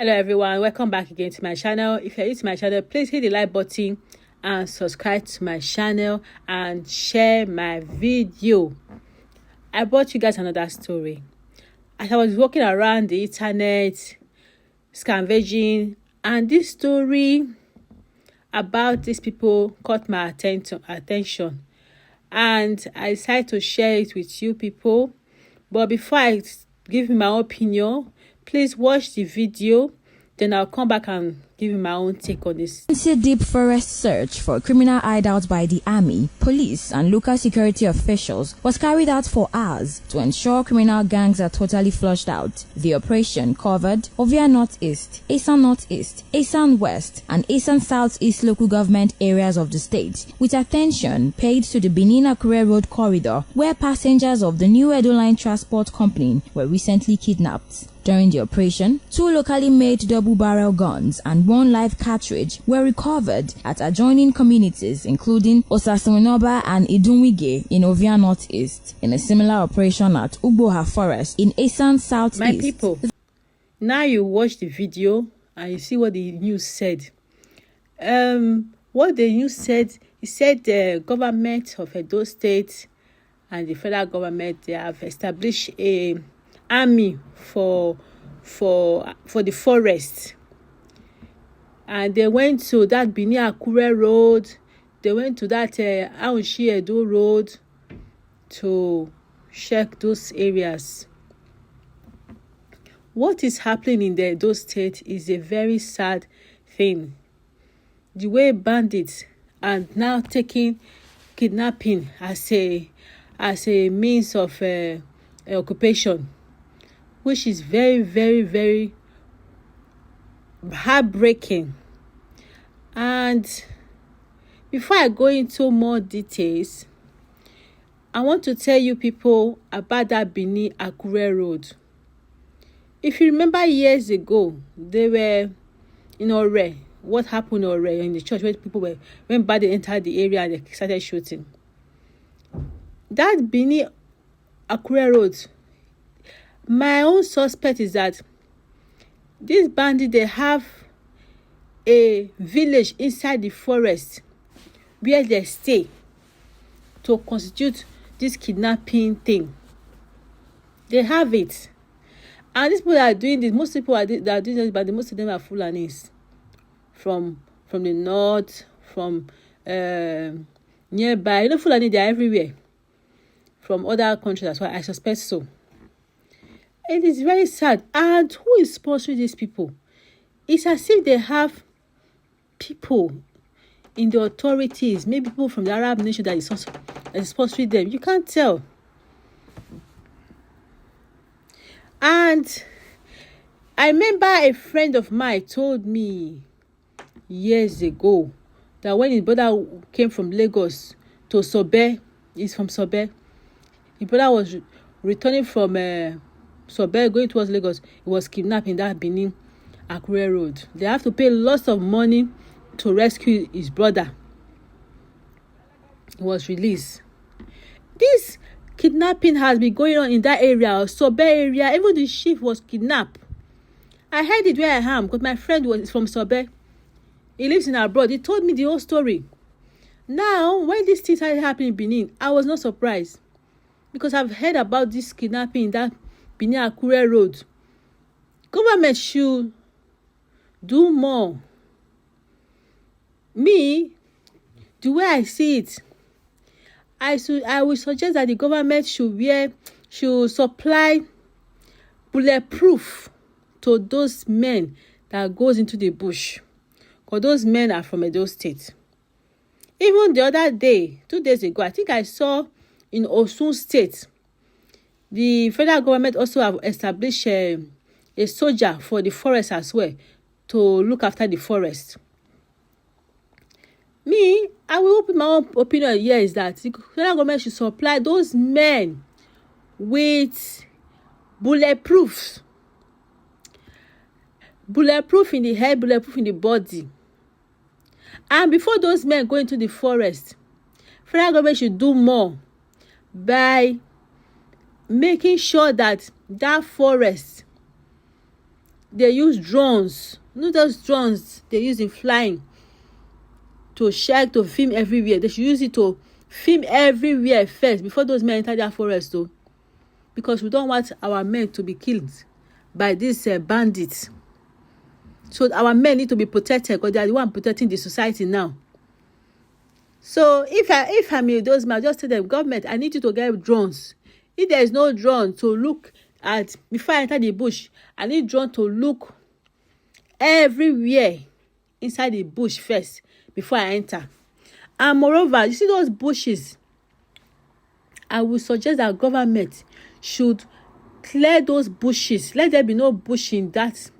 Hello everyone, welcome back again to my channel. If you're new to my channel, please hit the like button and subscribe to my channel and share my video. I brought you guys another story. As I was walking around the internet scavenging, and this story about these people caught my attention, and I decided to share it with you people. But before I give you my opinion, please watch the video, then I'll come back and give you my own take on this. A deep forest search for criminal hideouts by the army, police and local security officials was carried out for hours to ensure criminal gangs are totally flushed out. The operation covered Ovia Northeast, Esan Northeast, Esan West and Esan Southeast local government areas of the state, with attention paid to the Benin-Akure Road corridor, where passengers of the New Edo Line Transport Company were recently kidnapped. During the operation, 2 locally made double-barrel guns and 1 live cartridge were recovered at adjoining communities including Osasuninoba and Idunwige in Ovia Northeast, in a similar operation at Ugboha Forest in Esan Southeast. My people, now you watch the video and you see what the news said. What the news said, it said the government of Edo State and the federal government, they have established a army for the forest, and they went to that Benin-Akure Road, they went to that Aunshi Edo Road to check those areas. What is happening in the Edo State is a very sad thing. The way bandits are now taking kidnapping as a means of occupation, which is very, very, very heartbreaking. And before I go into more details, I want to tell you people about that Benin-Akure Road. If you remember years ago, they were in Ore. What happened in Ore in the church where people when bad they entered the area and they started shooting. That Benin-Akure Road, my own suspect is that these bandits, they have a village inside the forest where they stay to constitute this kidnapping thing. They have it. And these people that are doing this, most people that are doing this, but most of them are Fulanis from the north, from nearby. You know, Fulani, they are everywhere. From other countries as well, I suspect so. It is very sad. And who is sponsoring these people? It's as if they have people in the authorities, maybe people from the Arab nation that is sponsoring them. You can't tell. And I remember a friend of mine told me years ago that when his brother came from Lagos to Sobe, he's from Sobe, his brother was returning from Sobe going towards Lagos, he was kidnapped in that Benin-Akure Road. They have to pay lots of money to rescue his brother. He was released. This kidnapping has been going on in that area, Sobe area. Even the chief was kidnapped. I heard it where I am because my friend was from Sobe. He lives in abroad. He told me the whole story. Now, when this thing started happening in Benin, I was not surprised because I've heard about this kidnapping in that Benin-Akure Road. Government should do more. Me, the way I see it, I would suggest that the government should supply bulletproof to those men that goes into the bush, because those men are from Edo State. Even the other day, 2 days ago, I think I saw in Osun State, the federal government also have established a soldier for the forest as well to look after the forest. Me, I will open my own opinion here is that the federal government should supply those men with bulletproof in the head, bulletproof in the body. And before those men go into the forest, federal government should do more by making sure that that forest they use drones. You know those drones they use in flying to check, to film everywhere. They should use it to film everywhere first before those men enter their forest though. Because we don't want our men to be killed by these bandits. So our men need to be protected because they are the one protecting the society now. So if I'm in those men, I just tell them, government, I need you to get drones. If there is no drone to look at before I enter the bush, I need drone to look everywhere inside the bush first before I enter. And moreover, you see those bushes, I would suggest that government should clear those bushes. Let there be no bush in that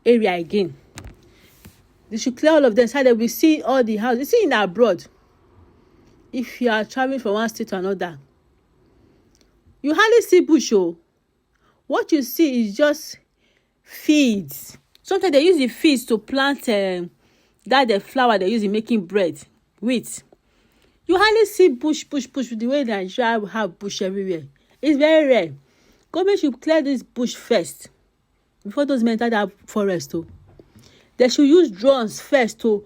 area again. They should clear all of them so that we see all the houses. You see in abroad, if you are traveling from one state to another, you hardly see bush. What you see is just fields. Sometimes they use the fields to plant the flour they use in making bread with. You hardly see bush the way Nigeria have bush everywhere. It's very rare. Government should clear this bush first before those men enter that forest too. They should use drones first to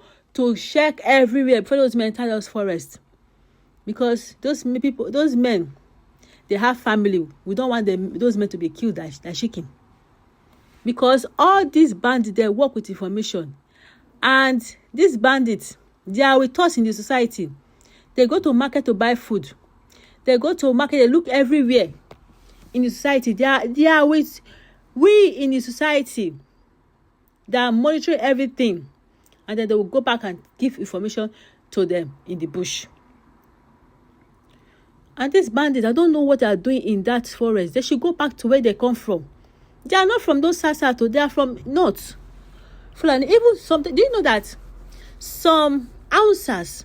check everywhere before those men enter those forests. Because those men, they have family. We don't want those men to be killed like chicken. Because all these bandits, they work with information. And these bandits, they are with us in the society. They go to market to buy food. They go to market, they look everywhere in the society. They are with we in the society. They are monitoring everything. And then they will go back and give information to them in the bush. And these bandits, I don't know what they are doing in that forest. They should go back to where they come from. They are not from those Sasato. They are from north. Fulani. Even something. Do you know that some Hausas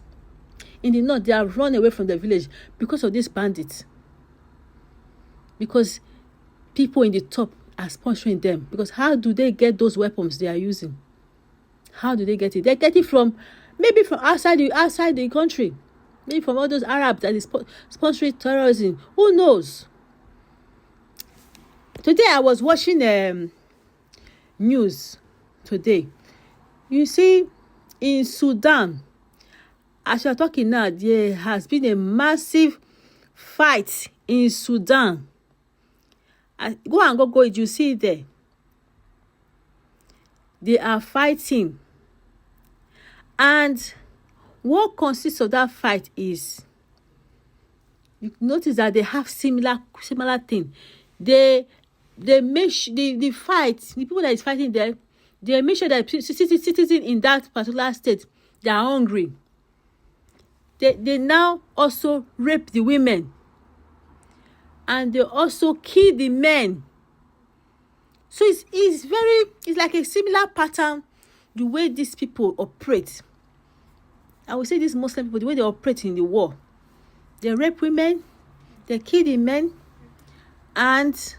in the north, they have run away from the village because of these bandits? Because people in the top are sponsoring them. Because how do they get those weapons they are using? How do they get it? They get it from maybe from outside the country. Maybe from all those Arabs that is sponsoring terrorism. Who knows? Today I was watching news today. You see, in Sudan, as you are talking now, there has been a massive fight in Sudan. Go and go it. You see it there. They are fighting. And what consists of that fight is, you notice that they have similar thing. They make the fight, the people that is fighting there, they make sure that citizens in that particular state, they are hungry. They now also rape the women. And they also kill the men. So it's like a similar pattern, the way these people operate. I would say these Muslim people, the way they operate in the war. They rape women, they kill the men, and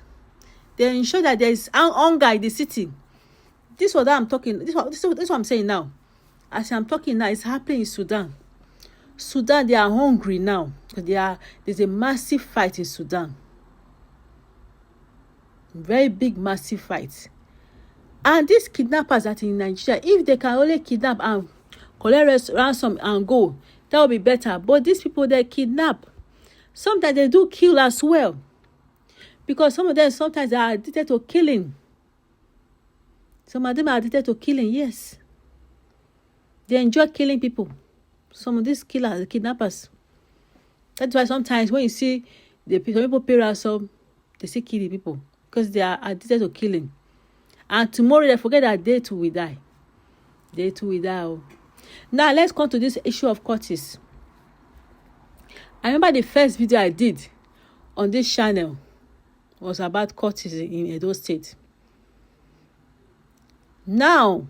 they ensure that there is hunger in the city. This is what I'm talking. This is what I'm saying now. As I'm talking now, it's happening in Sudan. Sudan, they are hungry now. There's a massive fight in Sudan. Very big, massive fight. And these kidnappers that in Nigeria, if they can only kidnap and collect ransom and go, that would be better. But these people, they kidnap. Sometimes they do kill as well. Because some of them, sometimes they are addicted to killing. Some of them are addicted to killing, yes. They enjoy killing people. Some of these killers, the kidnappers. That's why sometimes when you see some people pay ransom, they still kill the people. Because they are addicted to killing. And tomorrow they forget that they too will die. They too will die. Oh. Now let's come to this issue of Curtis. I remember the first video I did on this channel was about Curtis in Edo State. Now,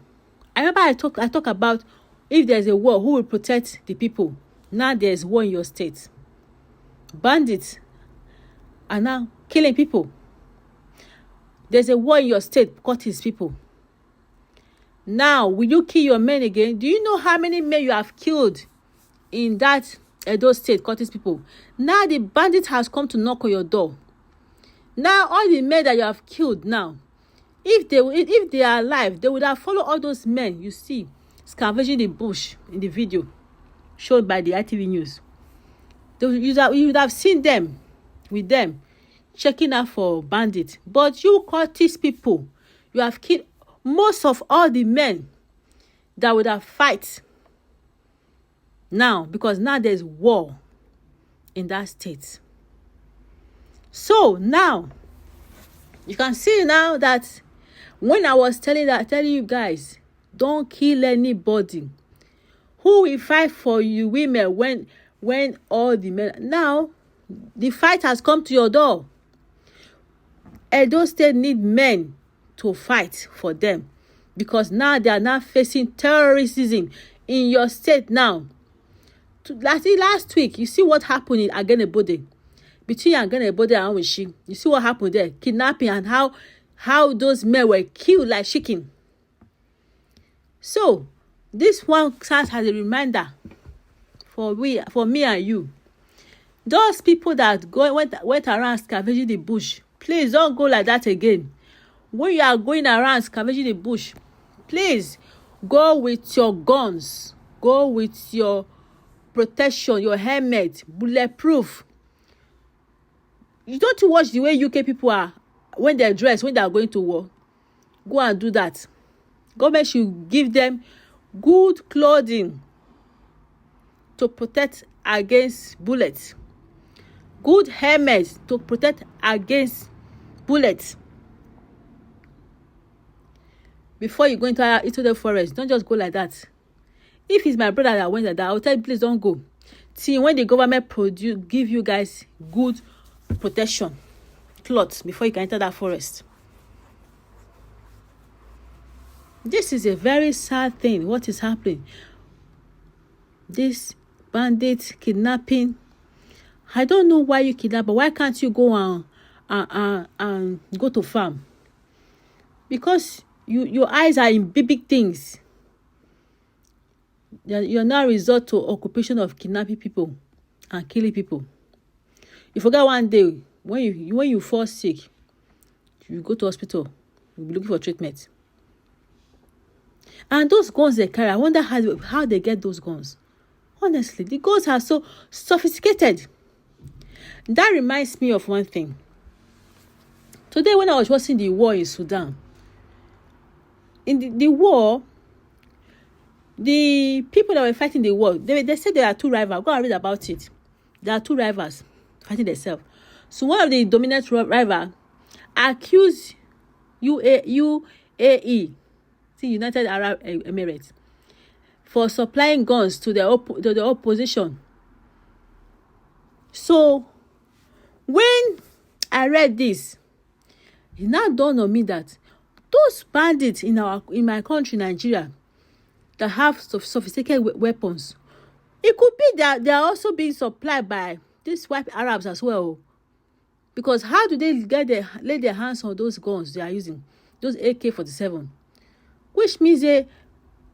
I remember I talk about if there's a war, who will protect the people? Now there's war in your state. Bandits are now killing people. There's a war in your state, Curtis people. Now, will you kill your men again? Do you know how many men you have killed in that Edo State, Curtis people? Now the bandit has come to knock on your door. Now, all the men that you have killed now, if they are alive, they would have followed all those men you see scavenging the bush in the video shown by the ITV news. You would have seen them with them checking out for bandits. But you cultist people, you have killed most of all the men that would have fight now, because now there's war in that state. So now you can see now that when I was telling you guys, don't kill anybody. Who will fight for you women when all the men? Now the fight has come to your door. Edo State need men to fight for them, because now they are now facing terrorism in your state now. Last week, you see what happened in Agenebode, between Agenebode and Awishi. You see what happened there, kidnapping, and how those men were killed like chicken. So this one serves as a reminder for me and you. Those people that went around scavenging the bush, please don't go like that again. When you are going around scavenging the bush, please go with your guns, go with your protection, your helmet, bulletproof. You don't watch the way UK people are when they dress, when they are going to war. Go and do that. Government should give them good clothing to protect against bullets, good helmets to protect against bullets. Before you go into the forest, don't just go like that. If it's my brother that went like that, I'll tell you, please don't go. See, when the government give you guys good protection clothes before you can enter that forest. This is a very sad thing. What is happening? This bandit kidnapping. I don't know why you kidnap, but why can't you go and go to farm? Because your eyes are in big things. You're now resort to occupation of kidnapping people and killing people. You forget one day when you fall sick, you go to hospital, you'll be looking for treatment. And those guns they carry, I wonder how they get those guns. Honestly, the guns are so sophisticated. That reminds me of one thing. Today, when I was watching the war in Sudan, in the war, the people that were fighting the war, they said there are two rivals. Go and read about it. There are two rivals fighting themselves. So one of the dominant rival accused UAE, United Arab Emirates, for supplying guns to the opposition. So when I read this, it now dawned on me that those bandits in my country, Nigeria, that have sophisticated weapons, it could be that they are also being supplied by these white Arabs as well. Because how do they lay their hands on those guns they are using, those AK-47? Which means they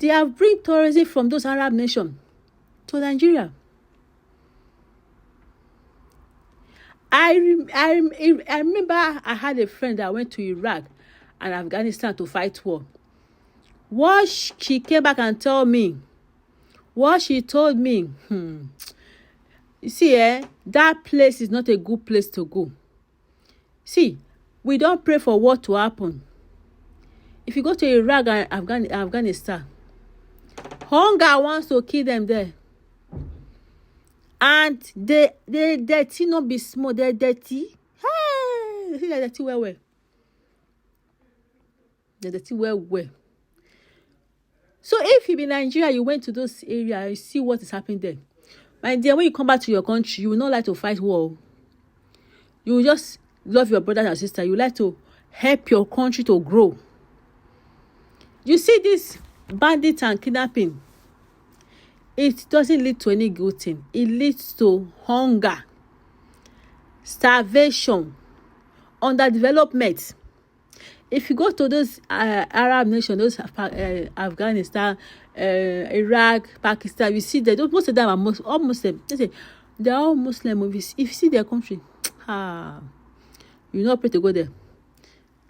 have bring terrorism from those Arab nations to Nigeria. I remember I had a friend that went to Iraq and Afghanistan to fight war. What she came back and told me, what she told me, you see, that place is not a good place to go. See, we don't pray for war to happen. If you go to Iraq and Afghanistan, hunger wants to kill them there. And they dirty not be small, they're dirty. Hey, they're dirty well. They're dirty well. So if you be in Nigeria, you went to those areas, you see what is happening there. My dear, when you come back to your country, you will not like to fight war. You will just love your brothers and sisters. You would like to help your country to grow. You see this bandit and kidnapping, it doesn't lead to any good thing. It leads to hunger, starvation, underdevelopment. If you go to those Arab nations, those Afghanistan, Iraq, Pakistan, you see that most of them are all Muslim. They're all Muslim. If you see their country, you not pray to go there.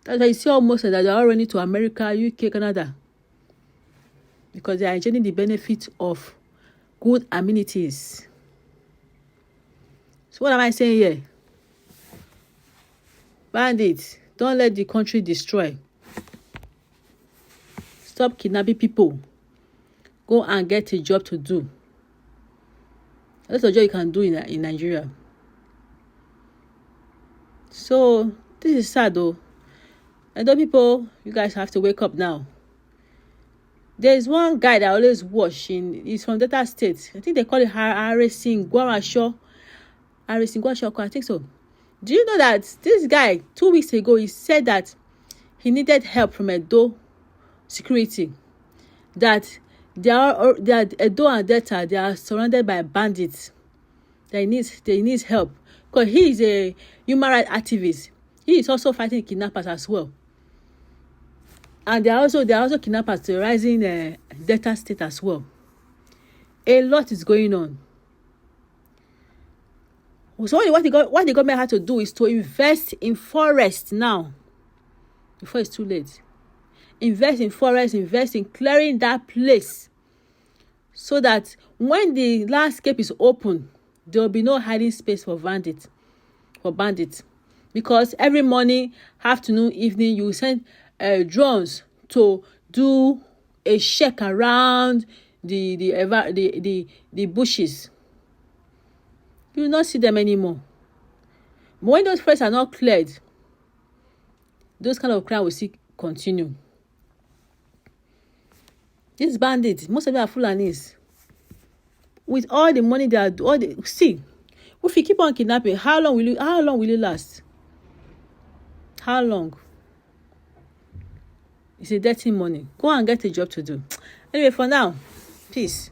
That's why you see almost that they're all running to America, UK, Canada, because they are enjoying the benefit of good amenities. So what am I saying here? Bandits, don't let the country destroy. Stop kidnapping people. Go and get a job to do. That's a job you can do in Nigeria. So this is sad though. And though people, you guys have to wake up now. There's one guy that I always watch he's from Delta State. I think they call it Harrison Guarasho. Harrison Guarasho, I think so. Do you know that this guy 2 weeks ago he said that he needed help from Edo security? That they are Edo and Delta, they are surrounded by bandits. They need help. Because he is a human rights activist. He is also fighting kidnappers as well. And they are also kidnappers terrorizing Delta State as well. A lot is going on. So what the government had to do is to invest in forest now, before it's too late. Invest in forest, invest in clearing that place, so that when the landscape is open, there will be no hiding space for bandits. Because every morning, afternoon, evening, you send drones to do a check around the bushes. You will not see them anymore. But when those forests are not cleared, those kind of crime will still continue. These bandits, most of them are Fulanis. With all the money they are, see, if you keep on kidnapping, how long will you last? How long? It's a dirty money. Go and get a job to do. Anyway, for now, peace.